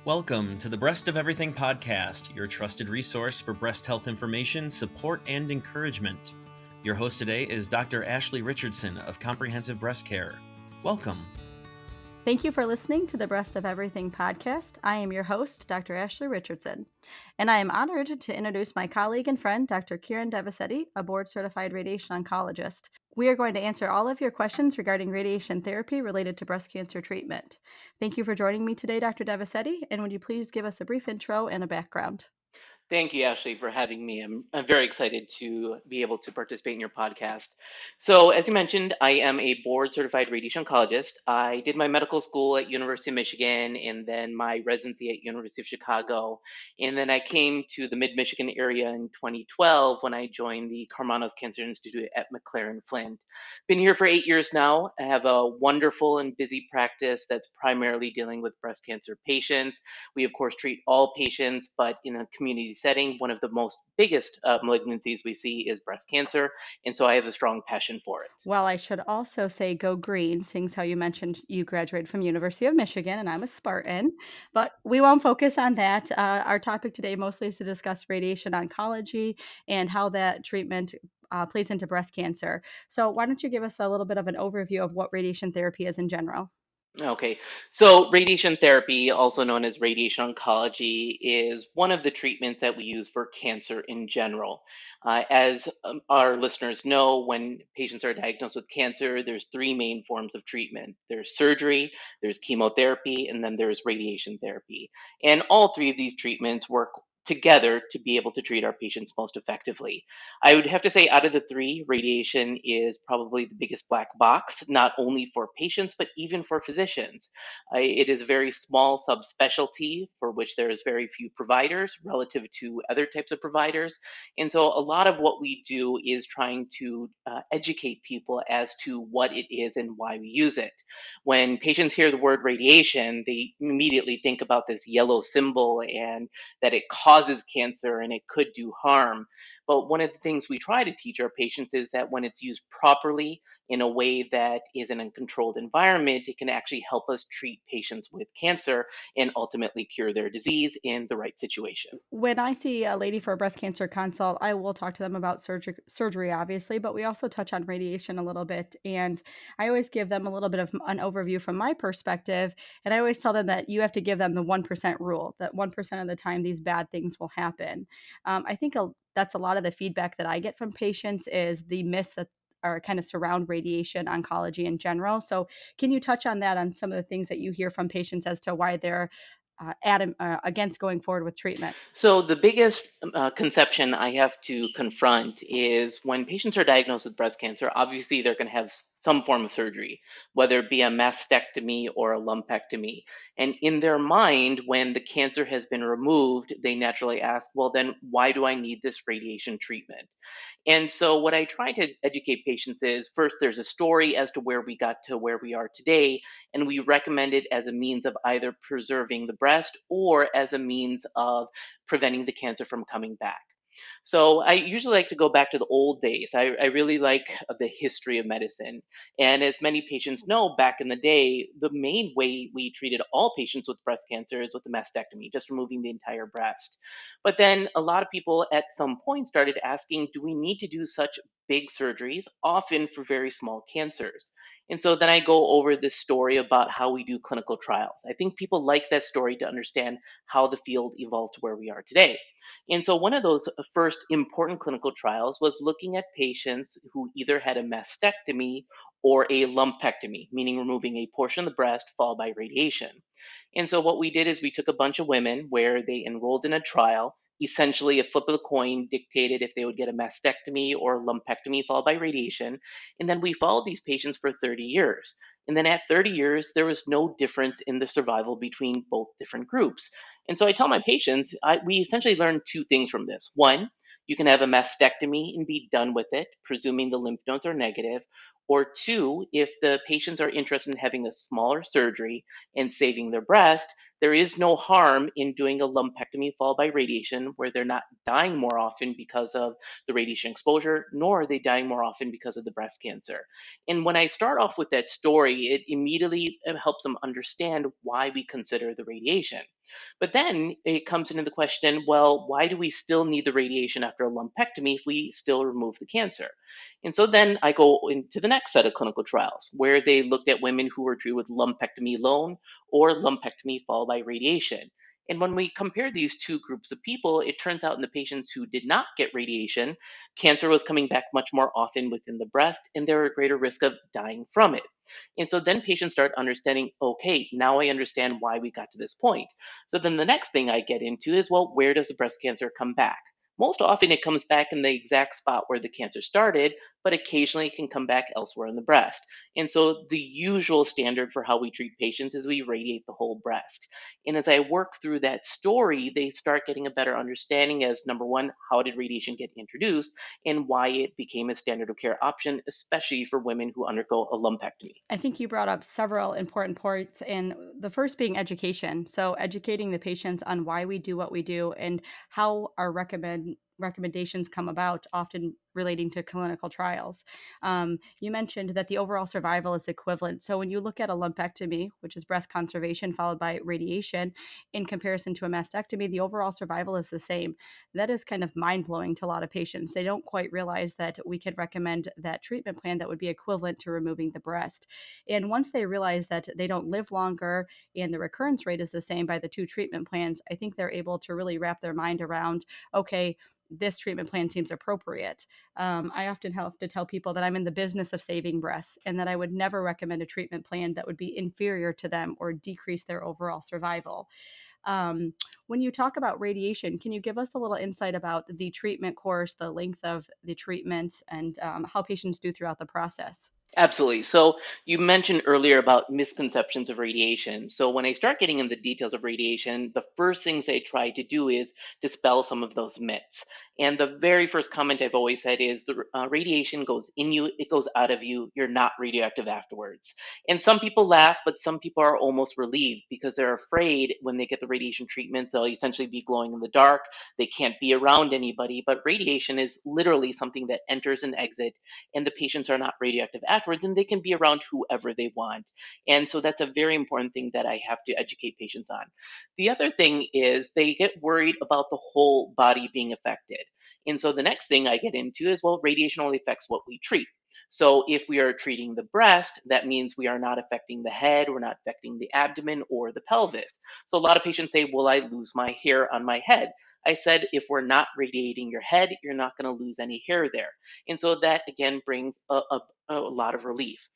Welcome to the Breast of Everything podcast, your trusted resource for breast health information, support, and encouragement. Your host today is Dr. Ashley Richardson of Comprehensive Breast Care. Welcome. Thank you for listening to the Breast of Everything podcast. I am your host, Dr. Ashley Richardson, and I am honored to introduce my colleague and friend, Dr. Kiran Devisetty, a board-certified radiation oncologist. We are going to answer all of your questions regarding radiation therapy related to breast cancer treatment. Thank you for joining me today, Dr. Devisetty, and would you please give us a brief intro and a background? Thank you, Ashley, for having me. I'm very excited to be able to participate in your podcast. So, as you mentioned, I am a board certified radiation oncologist. I did my medical school at University of Michigan and then my residency at University of Chicago. And then I came to the Mid-Michigan area in 2012 when I joined the Karmanos Cancer Institute at McLaren Flint. Been here for 8 years now. I have a wonderful and busy practice that's primarily dealing with breast cancer patients. We, of course, treat all patients, but in a community setting, one of the most biggest malignancies we see is breast cancer. And so I have a strong passion for it. Well, I should also say go green, seeing how you mentioned you graduated from University of Michigan and I'm a Spartan, but we won't focus on that. Our topic today mostly is to discuss radiation oncology and how that treatment plays into breast cancer. So why don't you give us a little bit of an overview of what radiation therapy is in general? Okay, so radiation therapy, also known as radiation oncology, is one of the treatments that we use for cancer in general. As our listeners know, when patients are diagnosed with cancer, there's three main forms of treatment. There's surgery, there's chemotherapy, and then there's radiation therapy. And all three of these treatments work together to be able to treat our patients most effectively. I would have to say, out of the three, radiation is probably the biggest black box, not only for patients, but even for physicians. It is a very small subspecialty for which there is very few providers relative to other types of providers. And so, a lot of what we do is trying to educate people as to what it is and why we use it. When patients hear the word radiation, they immediately think about this yellow symbol and that it causes cancer and it could do harm. But one of the things we try to teach our patients is that when it's used properly in a way that is in a controlled environment, it can actually help us treat patients with cancer and ultimately cure their disease in the right situation. When I see a lady for a breast cancer consult, I will talk to them about surgery, obviously, but we also touch on radiation a little bit. And I always give them a little bit of an overview from my perspective. And I always tell them that you have to give them the 1% rule, that 1% of the time these bad things will happen. I think that's a lot of the feedback that I get from patients is the myths that are kind of surround radiation oncology in general. So can you touch on that, on some of the things that you hear from patients as to why they're against going forward with treatment? So, the biggest conception I have to confront is when patients are diagnosed with breast cancer, obviously they're going to have some form of surgery, whether it be a mastectomy or a lumpectomy. And in their mind, when the cancer has been removed, they naturally ask, well, then why do I need this radiation treatment? And so, what I try to educate patients is first, there's a story as to where we got to where we are today, and we recommend it as a means of either preserving the breast or as a means of preventing the cancer from coming back. So I usually like to go back to the old days. I really like the history of medicine. And as many patients know, back in the day, the main way we treated all patients with breast cancer is with the mastectomy, just removing the entire breast. But then a lot of people at some point started asking, do we need to do such big surgeries, often for very small cancers? And so then I go over this story about how we do clinical trials. I think people like that story to understand how the field evolved to where we are today. And so one of those first important clinical trials was looking at patients who either had a mastectomy or a lumpectomy, meaning removing a portion of the breast followed by radiation. And so what we did is we took a bunch of women where they enrolled in a trial. Essentially, a flip of the coin dictated if they would get a mastectomy or a lumpectomy followed by radiation. And then we followed these patients for 30 years. And then at 30 years, there was no difference in the survival between both different groups. And so I tell my patients, we essentially learned two things from this. One, you can have a mastectomy and be done with it, presuming the lymph nodes are negative. Or two, if the patients are interested in having a smaller surgery and saving their breast, there is no harm in doing a lumpectomy followed by radiation, where they're not dying more often because of the radiation exposure, nor are they dying more often because of the breast cancer. And when I start off with that story, it immediately helps them understand why we consider the radiation. But then it comes into the question, well, why do we still need the radiation after a lumpectomy if we still remove the cancer? And so then I go into the next set of clinical trials where they looked at women who were treated with lumpectomy alone or lumpectomy followed by radiation. And when we compare these two groups of people, it turns out in the patients who did not get radiation, cancer was coming back much more often within the breast, and there were a greater risk of dying from it. And so then patients start understanding, okay, now I understand why we got to this point. So then the next thing I get into is, well, where does the breast cancer come back? Most often it comes back in the exact spot where the cancer started, but occasionally it can come back elsewhere in the breast. And so the usual standard for how we treat patients is we radiate the whole breast. And as I work through that story, they start getting a better understanding as number one, how did radiation get introduced and why it became a standard of care option, especially for women who undergo a lumpectomy. I think you brought up several important points, and the first being education. So, educating the patients on why we do what we do and how our recommendations come about, often relating to clinical trials. You mentioned that the overall survival is equivalent. So, when you look at a lumpectomy, which is breast conservation followed by radiation, in comparison to a mastectomy, the overall survival is the same. That is kind of mind blowing to a lot of patients. They don't quite realize that we could recommend that treatment plan that would be equivalent to removing the breast. And once they realize that they don't live longer and the recurrence rate is the same by the two treatment plans, I think they're able to really wrap their mind around, okay, this treatment plan seems appropriate. I often have to tell people that I'm in the business of saving breasts and that I would never recommend a treatment plan that would be inferior to them or decrease their overall survival. Um, when you talk about radiation, can you give us a little insight about the treatment course, the length of the treatments, and how patients do throughout the process? Absolutely. So you mentioned earlier about misconceptions of radiation. So when I start getting in the details of radiation, the first things I try to do is dispel some of those myths. And the very first comment I've always said is the radiation goes in you, it goes out of you. You're not radioactive afterwards. And some people laugh, but some people are almost relieved because they're afraid when they get the radiation treatment, they'll essentially be glowing in the dark. They can't be around anybody. But radiation is literally something that enters and exits, and the patients are not radioactive afterwards, and they can be around whoever they want. And so that's a very important thing that I have to educate patients on. The other thing is they get worried about the whole body being affected. And so the next thing I get into is, well, radiation only affects what we treat. So if we are treating the breast, that means we are not affecting the head, we're not affecting the abdomen or the pelvis. So a lot of patients say, will I lose my hair on my head? I said, if we're not radiating your head, you're not going to lose any hair there. And so that again brings a lot of relief.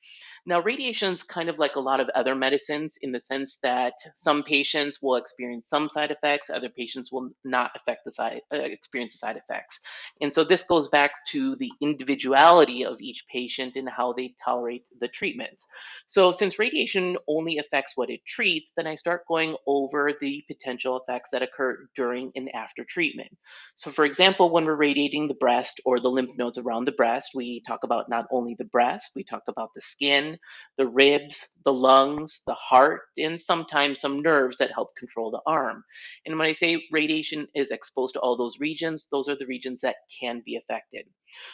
Now, radiation is kind of like a lot of other medicines in the sense that some patients will experience some side effects, other patients will not experience the side effects. And so this goes back to the individuality of each patient and how they tolerate the treatments. So since radiation only affects what it treats, then I start going over the potential effects that occur during and after treatment. So, for example, when we're radiating the breast or the lymph nodes around the breast, we talk about not only the breast, we talk about the skin, the ribs, the lungs, the heart, and sometimes some nerves that help control the arm. And when I say radiation is exposed to all those regions, those are the regions that can be affected.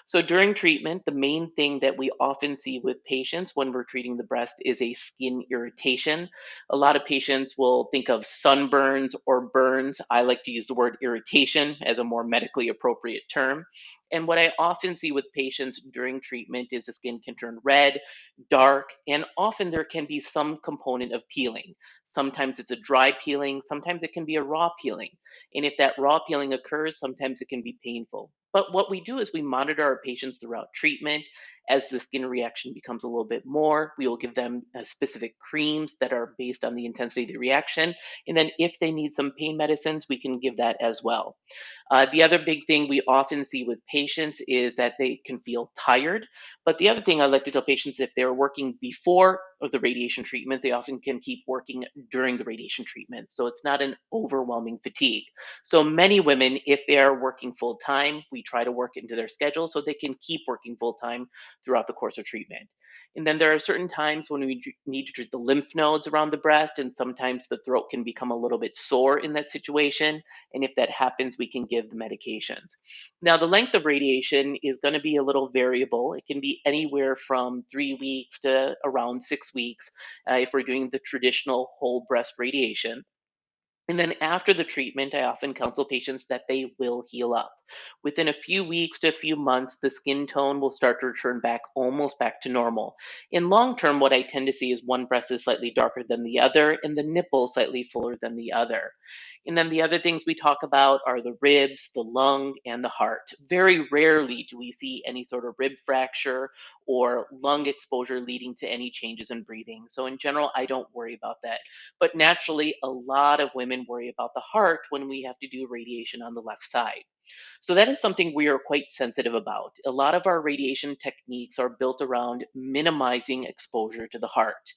So during treatment, the main thing that we often see with patients when we're treating the breast is a skin irritation. A lot of patients will think of sunburns or burns. I like to use the word irritation as a more medically appropriate term. And what I often see with patients during treatment is the skin can turn red, dark, and often there can be some component of peeling. Sometimes it's a dry peeling, sometimes it can be a raw peeling. And if that raw peeling occurs, sometimes it can be painful. But what we do is we monitor our patients throughout treatment. As the skin reaction becomes a little bit more, we will give them specific creams that are based on the intensity of the reaction. And then if they need some pain medicines, we can give that as well. The other big thing we often see with patients is that they can feel tired. But the other thing I like to tell patients, if they're working before the radiation treatment, they often can keep working during the radiation treatment. So it's not an overwhelming fatigue. So many women, if they are working full time, we try to work into their schedule so they can keep working full time throughout the course of treatment. And then there are certain times when we need to treat the lymph nodes around the breast, and sometimes the throat can become a little bit sore in that situation. And if that happens, we can give the medications. Now, the length of radiation is going to be a little variable. It can be anywhere from 3 weeks to around 6 weeks if we're doing the traditional whole breast radiation. And then after the treatment, I often counsel patients that they will heal up. Within a few weeks to a few months, the skin tone will start to return back almost back to normal. In long term, what I tend to see is one breast is slightly darker than the other and the nipple slightly fuller than the other. And then the other things we talk about are the ribs, the lung, and the heart. Very rarely do we see any sort of rib fracture or lung exposure leading to any changes in breathing. So, in general, I don't worry about that. But naturally, a lot of women worry about the heart when we have to do radiation on the left side. So that is something we are quite sensitive about. A lot of our radiation techniques are built around minimizing exposure to the heart.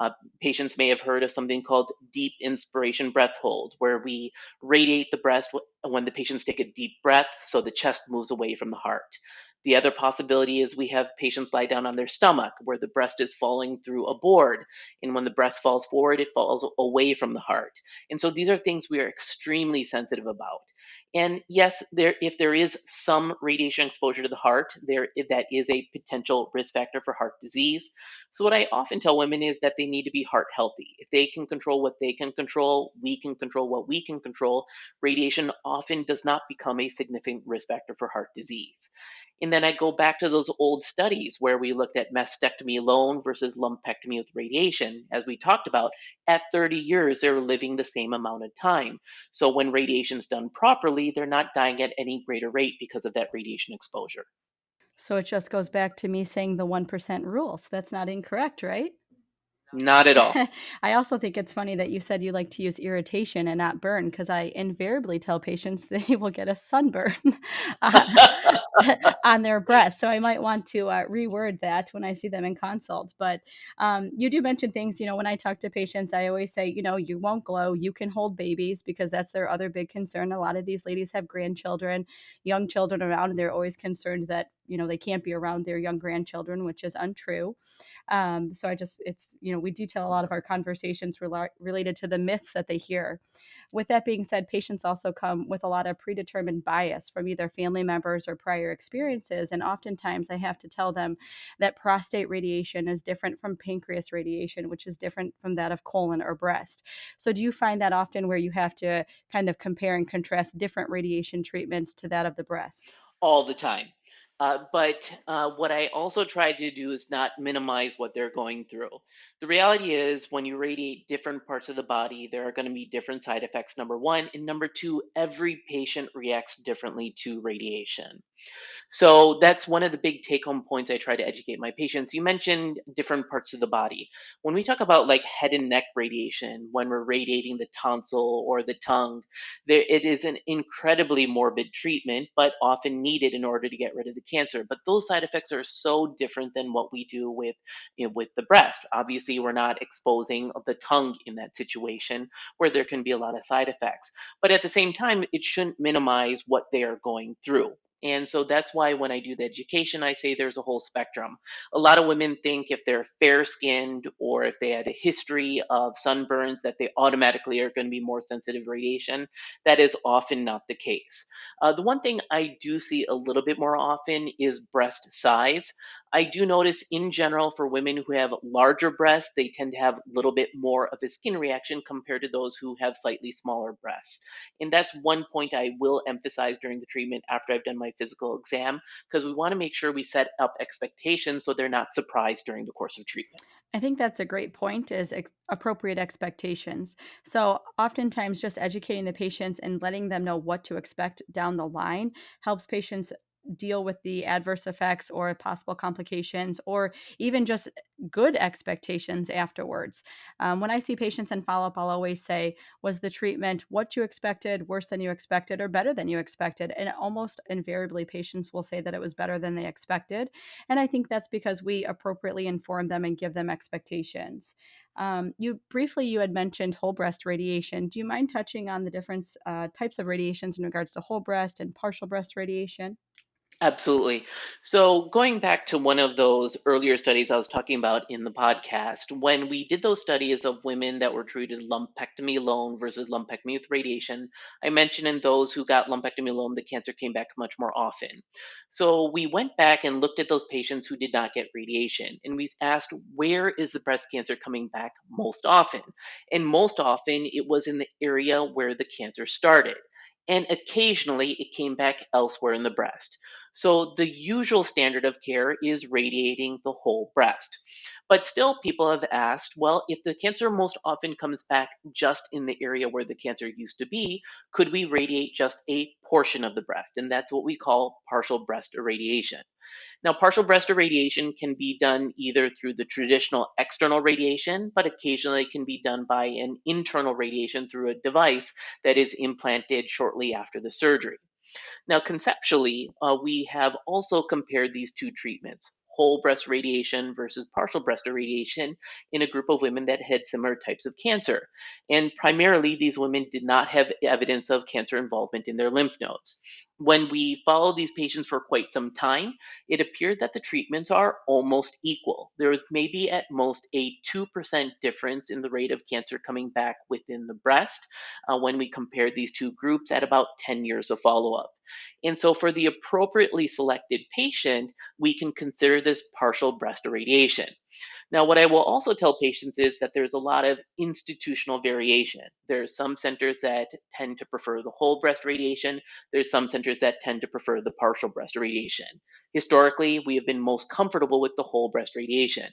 Uh, Patients may have heard of something called deep inspiration breath hold, where we radiate the breast when the patients take a deep breath so the chest moves away from the heart. The other possibility is we have patients lie down on their stomach where the breast is falling through a board. And when the breast falls forward, it falls away from the heart. And so these are things we are extremely sensitive about. And yes, if there is some radiation exposure to the heart, that is a potential risk factor for heart disease. So what I often tell women is that they need to be heart healthy. If they can control what they can control, we can control what we can control. Radiation often does not become a significant risk factor for heart disease. And then I go back to those old studies where we looked at mastectomy alone versus lumpectomy with radiation. As we talked about, at 30 years, they're living the same amount of time. So when radiation is done properly, they're not dying at any greater rate because of that radiation exposure. So it just goes back to me saying the 1% rule. So that's not incorrect, right? Not at all. I also think it's funny that you said you like to use irritation and not burn, because I invariably tell patients they will get a sunburn on, on their breast. So I might want to reword that when I see them in consult. But you do mention things, when I talk to patients, I always say, you won't glow, you can hold babies, because that's their other big concern. A lot of these ladies have grandchildren, young children around, and they're always concerned that, they can't be around their young grandchildren, which is untrue. So we detail a lot of our conversations related to the myths that they hear. With that being said, patients also come with a lot of predetermined bias from either family members or prior experiences. And oftentimes I have to tell them that prostate radiation is different from pancreas radiation, which is different from that of colon or breast. So do you find that often where you have to kind of compare and contrast different radiation treatments to that of the breast? All the time. But what I also try to do is not minimize what they're going through. The reality is, when you radiate different parts of the body, there are going to be different side effects, number one. And number two, every patient reacts differently to radiation. So that's one of the big take home points I try to educate my patients. You mentioned different parts of the body. When we talk about like head and neck radiation, when we're radiating the tonsil or the tongue, it is an incredibly morbid treatment, but often needed in order to get rid of the cancer. But those side effects are so different than what we do with the breast. Obviously, we're not exposing the tongue in that situation where there can be a lot of side effects. But at the same time, it shouldn't minimize what they are going through. And so that's why when I do the education, I say there's a whole spectrum. A lot of women think if they're fair skinned or if they had a history of sunburns, that they automatically are going to be more sensitive to radiation. That is often not the case. The one thing I do see a little bit more often is breast size. I do notice in general for women who have larger breasts, they tend to have a little bit more of a skin reaction compared to those who have slightly smaller breasts. And that's one point I will emphasize during the treatment after I've done my physical exam, because we want to make sure we set up expectations so they're not surprised during the course of treatment. I think that's a great point, is appropriate expectations. So oftentimes just educating the patients and letting them know what to expect down the line helps patients deal with the adverse effects or possible complications, or even just good expectations afterwards. When I see patients in follow-up, I'll always say, was the treatment what you expected, worse than you expected, or better than you expected? And almost invariably patients will say that it was better than they expected. And I think that's because we appropriately inform them and give them expectations. You had mentioned whole breast radiation. Do you mind touching on the different types of radiations in regards to whole breast and partial breast radiation? Absolutely. So, going back to one of those earlier studies I was talking about in the podcast, when we did those studies of women that were treated lumpectomy alone versus lumpectomy with radiation, I mentioned in those who got lumpectomy alone, the cancer came back much more often. So, we went back and looked at those patients who did not get radiation, and we asked, where is the breast cancer coming back most often? And most often, it was in the area where the cancer started. And occasionally, it came back elsewhere in the breast. So the usual standard of care is radiating the whole breast. But still, people have asked, well, if the cancer most often comes back just in the area where the cancer used to be, could we radiate just a portion of the breast? And that's what we call partial breast irradiation. Now, partial breast irradiation can be done either through the traditional external radiation, but occasionally it can be done by an internal radiation through a device that is implanted shortly after the surgery. Now, conceptually, we have also compared these two treatments, whole breast radiation versus partial breast irradiation, in a group of women that had similar types of cancer. And primarily, these women did not have evidence of cancer involvement in their lymph nodes. When we followed these patients for quite some time, it appeared that the treatments are almost equal. There is maybe at most a 2% difference in the rate of cancer coming back within the breast when we compared these two groups at about 10 years of follow up. And so, for the appropriately selected patient, we can consider this partial breast irradiation. Now, what I will also tell patients is that there's a lot of institutional variation. There's some centers that tend to prefer the whole breast radiation. There's some centers that tend to prefer the partial breast radiation. Historically, we have been most comfortable with the whole breast radiation.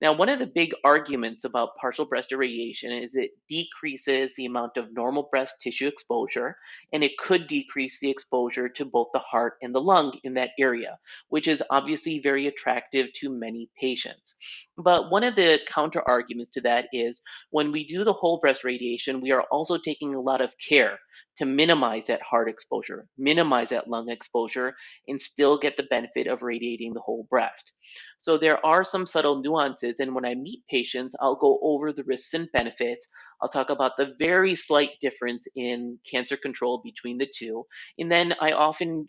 Now, one of the big arguments about partial breast irradiation is it decreases the amount of normal breast tissue exposure, and it could decrease the exposure to both the heart and the lung in that area, which is obviously very attractive to many patients. But one of the counter arguments to that is when we do the whole breast radiation, we are also taking a lot of care to minimize that heart exposure, minimize that lung exposure, and still get the benefit of radiating the whole breast. So there are some subtle nuances. And when I meet patients, I'll go over the risks and benefits. I'll talk about the very slight difference in cancer control between the two. And then I often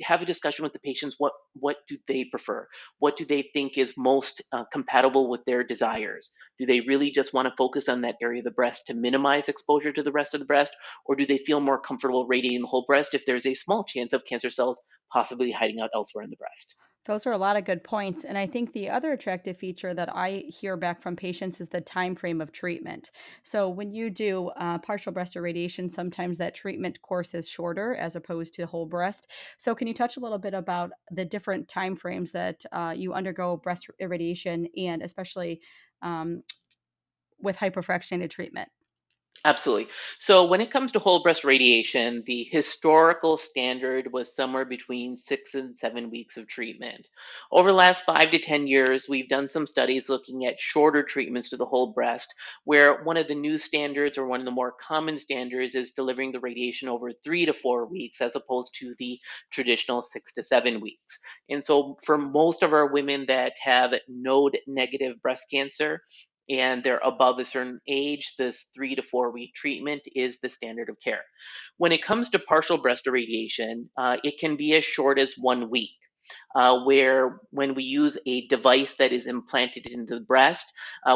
have a discussion with the patients. What do they prefer? What do they think is most compatible with their desires? Do they really just want to focus on that area of the breast to minimize exposure to the rest of the breast? Or do they feel more comfortable radiating the whole breast if there's a small chance of cancer cells possibly hiding out elsewhere in the breast? Those are a lot of good points. And I think the other attractive feature that I hear back from patients is the time frame of treatment. So when you do partial breast irradiation, sometimes that treatment course is shorter as opposed to whole breast. So can you touch a little bit about the different time frames that you undergo breast irradiation and especially um, with hypofractionated treatment? Absolutely. So when it comes to whole breast radiation, the historical standard was somewhere between 6 and 7 weeks of treatment. Over the last 5 to 10 years, we've done some studies looking at shorter treatments to the whole breast, where one of the new standards or one of the more common standards is delivering the radiation over 3 to 4 weeks as opposed to the traditional 6 to 7 weeks. And so for most of our women that have node negative breast cancer, and they're above a certain age, this 3 to 4 week treatment is the standard of care. When it comes to partial breast irradiation, it can be as short as 1 week. Where when we use a device that is implanted into the breast,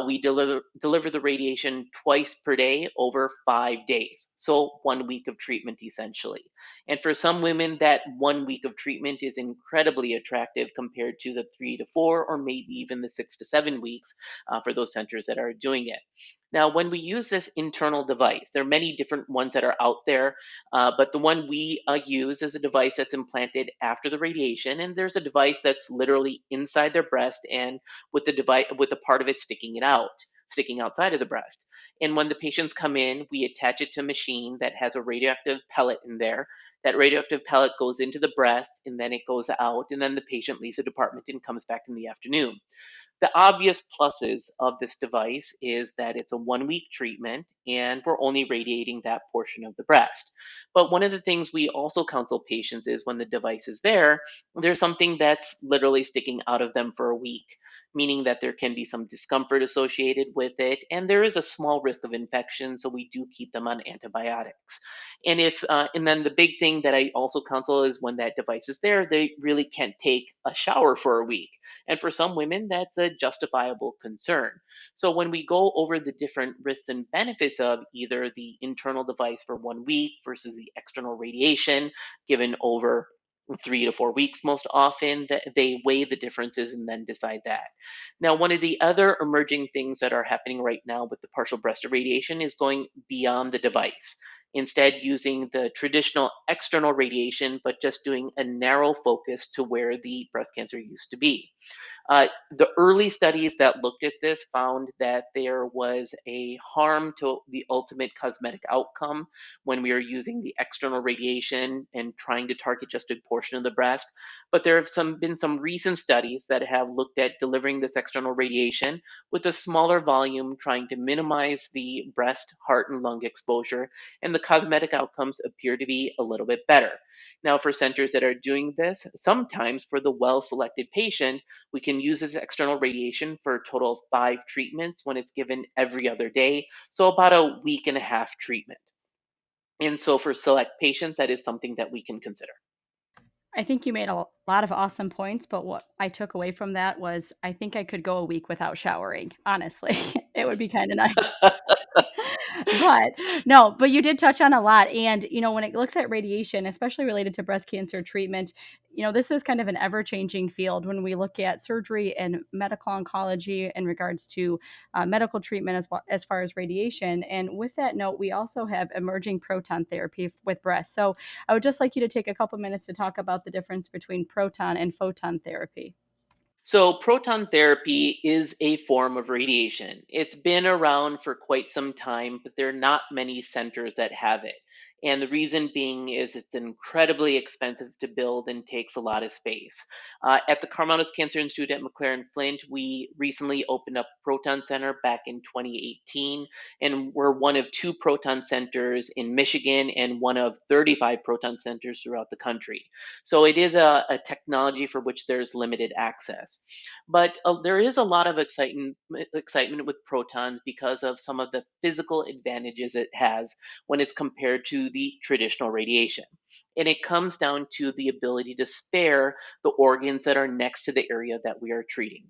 we deliver the radiation twice per day over 5 days. So 1 week of treatment essentially. And for some women, that 1 week of treatment is incredibly attractive compared to the 3 to 4 or maybe even the 6 to 7 weeks for those centers that are doing it. Now, when we use this internal device, there are many different ones that are out there, but the one we use is a device that's implanted after the radiation, and there's a device that's literally inside their breast, and with the device, with the part of it sticking outside of the breast. And when the patients come in, we attach it to a machine that has a radioactive pellet in there. That radioactive pellet goes into the breast, and then it goes out, and then the patient leaves the department and comes back in the afternoon. The obvious pluses of this device is that it's a 1 week treatment and we're only radiating that portion of the breast. But one of the things we also counsel patients is when the device is there, there's something that's literally sticking out of them for a week. meaning that there can be some discomfort associated with it, and there is a small risk of infection, so we do keep them on antibiotics. And then the big thing that I also counsel is when that device is there, they really can't take a shower for a week. And for some women, that's a justifiable concern. So when we go over the different risks and benefits of either the internal device for 1 week versus the external radiation given over 3 to 4 weeks, most often that they weigh the differences and then decide that. Now, one of the other emerging things that are happening right now with the partial breast irradiation is going beyond the device. Instead, using the traditional external radiation, but just doing a narrow focus to where the breast cancer used to be. The early studies that looked at this found that there was a harm to the ultimate cosmetic outcome when we are using the external radiation and trying to target just a portion of the breast. But there have been some recent studies that have looked at delivering this external radiation with a smaller volume, trying to minimize the breast, heart, and lung exposure, and the cosmetic outcomes appear to be a little bit better. Now, for centers that are doing this, sometimes for the well selected patient, we can use this external radiation for a total of 5 treatments when it's given every other day, so about a week and a half treatment. And so for select patients, that is something that we can consider. I think you made a lot of awesome points, but what I took away from that was I think I could go a week without showering, honestly. It would be kind of nice. But no, but you did touch on a lot. And, when it looks at radiation, especially related to breast cancer treatment, this is kind of an ever changing field when we look at surgery and medical oncology in regards to medical treatment as far as radiation. And with that note, we also have emerging proton therapy with breast. So I would just like you to take a couple minutes to talk about the difference between proton and photon therapy. So, proton therapy is a form of radiation. It's been around for quite some time, but there are not many centers that have it. And the reason being is it's incredibly expensive to build and takes a lot of space. At the Carmel's Cancer Institute at McLaren Flint, we recently opened up a proton center back in 2018, and we're one of 2 proton centers in Michigan and one of 35 proton centers throughout the country. So it is a technology for which there's limited access. But there is a lot of excitement with protons because of some of the physical advantages it has when it's compared to the traditional radiation. And it comes down to the ability to spare the organs that are next to the area that we are treating.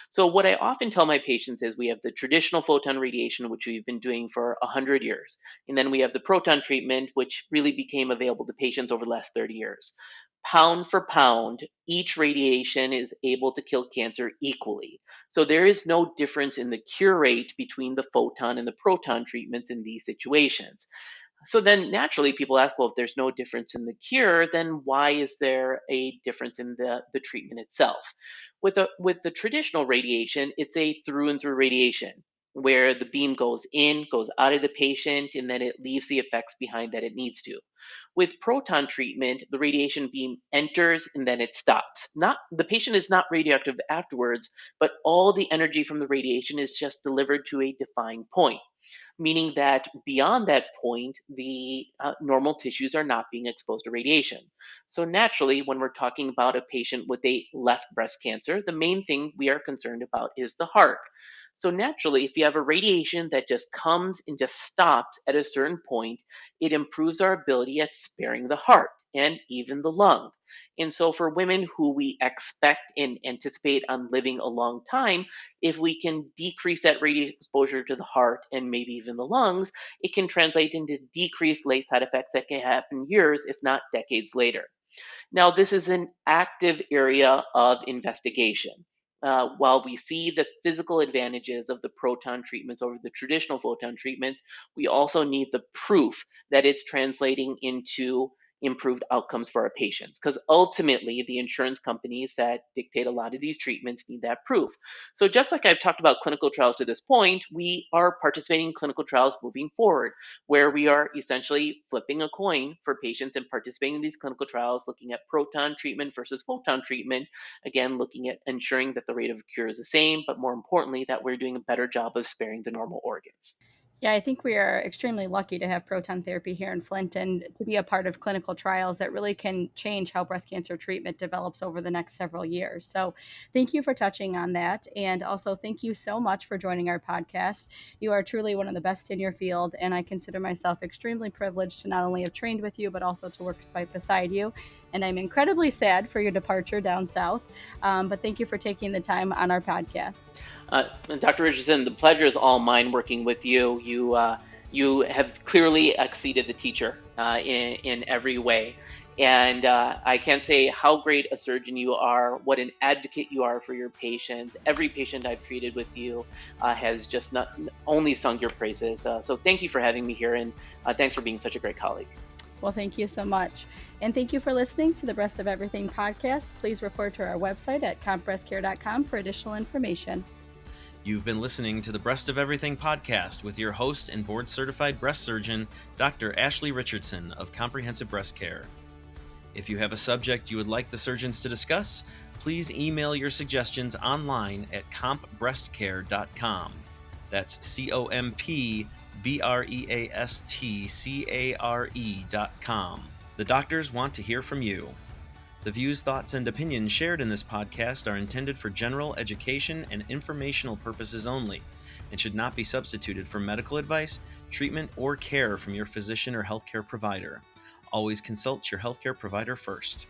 So, what I often tell my patients is we have the traditional photon radiation, which we've been doing for 100 years. And then we have the proton treatment, which really became available to patients over the last 30 years. Pound for pound, each radiation is able to kill cancer equally. So there is no difference in the cure rate between the photon and the proton treatments in these situations. So then naturally people ask, well, if there's no difference in the cure, then why is there a difference in the treatment itself? With the traditional radiation, it's a through and through radiation where the beam goes in, goes out of the patient, and then it leaves the effects behind that it needs to. With proton treatment, the radiation beam enters and then it stops. Not the patient is not radioactive afterwards, but all the energy from the radiation is just delivered to a defined point, meaning that beyond that point, the normal tissues are not being exposed to radiation. So, naturally, when we're talking about a patient with a left breast cancer, the main thing we are concerned about is the heart. So, naturally, if you have a radiation that just comes and just stops at a certain point, it improves our ability at sparing the heart and even the lung. And so, for women who we expect and anticipate on living a long time, if we can decrease that radiation exposure to the heart and maybe even the lungs, it can translate into decreased late side effects that can happen years, if not decades later. Now, this is an active area of investigation. While we see the physical advantages of the proton treatments over the traditional photon treatments, we also need the proof that it's translating into improved outcomes for our patients. Because ultimately, the insurance companies that dictate a lot of these treatments need that proof. So, just like I've talked about clinical trials to this point, we are participating in clinical trials moving forward, where we are essentially flipping a coin for patients and participating in these clinical trials, looking at proton treatment versus photon treatment. Again, looking at ensuring that the rate of cure is the same, but more importantly, that we're doing a better job of sparing the normal organs. Yeah, I think we are extremely lucky to have proton therapy here in Flint and to be a part of clinical trials that really can change how breast cancer treatment develops over the next several years. So, thank you for touching on that. And also, thank you so much for joining our podcast. You are truly one of the best in your field, and I consider myself extremely privileged to not only have trained with you, but also to work right beside you. And I'm incredibly sad for your departure down south. But thank you for taking the time on our podcast. Dr. Richardson, the pleasure is all mine working with you. You have clearly exceeded the teacher in every way. And I can't say how great a surgeon you are, what an advocate you are for your patients. Every patient I've treated with you has just not only sung your praises. So thank you for having me here, and thanks for being such a great colleague. Well, thank you so much. And thank you for listening to the Breast of Everything podcast. Please report to our website at compbreastcare.com for additional information. You've been listening to the Breast of Everything podcast with your host and board-certified breast surgeon, Dr. Ashley Richardson of Comprehensive Breast Care. If you have a subject you would like the surgeons to discuss, please email your suggestions online at compbreastcare.com. That's COMPBREASTCARE.com. The doctors want to hear from you. The views, thoughts, and opinions shared in this podcast are intended for general education and informational purposes only and should not be substituted for medical advice, treatment, or care from your physician or healthcare provider. Always consult your healthcare provider first.